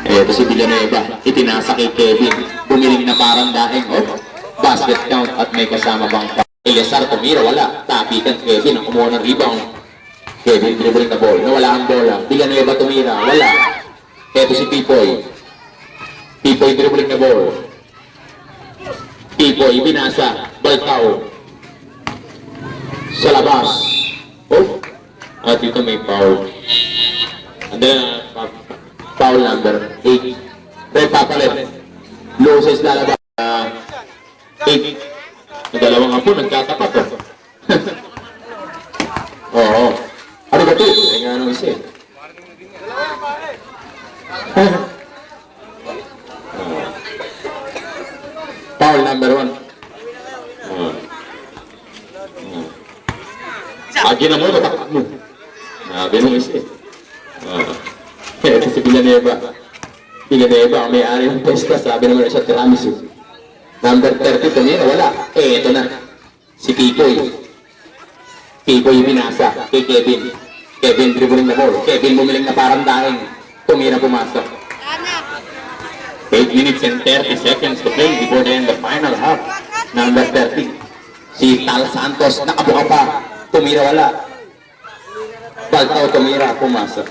Ito si Villanueva, itinasa kay Kevin, bumiling na parang daing, basket count at may kasama bang Eliasar tumira, wala, tapikan Kevin, ang kumuha ng rebound. Kevin dribbling na ball, nawala ang bola, Villanueva tumira, wala. Ito si Pipoy, Pipoy dribbling na ball. Pipoy, binasa, Balcao. Sa labas. At dito may foul. And then, foul number 8. Red papalit. Loses lalabas. 8. Ang dalawang apo nagkatapat. Oo. Ano ba ito? Ay nga nung isa. Foul number 1. Agi na mo, tatakot mo. Ganun isa. Ito si Villanueva. Villanueva, ang may-ari ng pesta, sabi naman na siya tiramisu. Number 30, tumira, wala. Ito na. Si Pipoy. Pipoy binasa kay Kevin. Kevin dribbling na ball. Kevin bumiling na parang daing. Tumira, pumasok. 8 minutes and 30 seconds to play before the end of the final half. Number 30. Si Tal Santos, nakabuka pa. Tumira, wala. Balcao tumira, pumasok.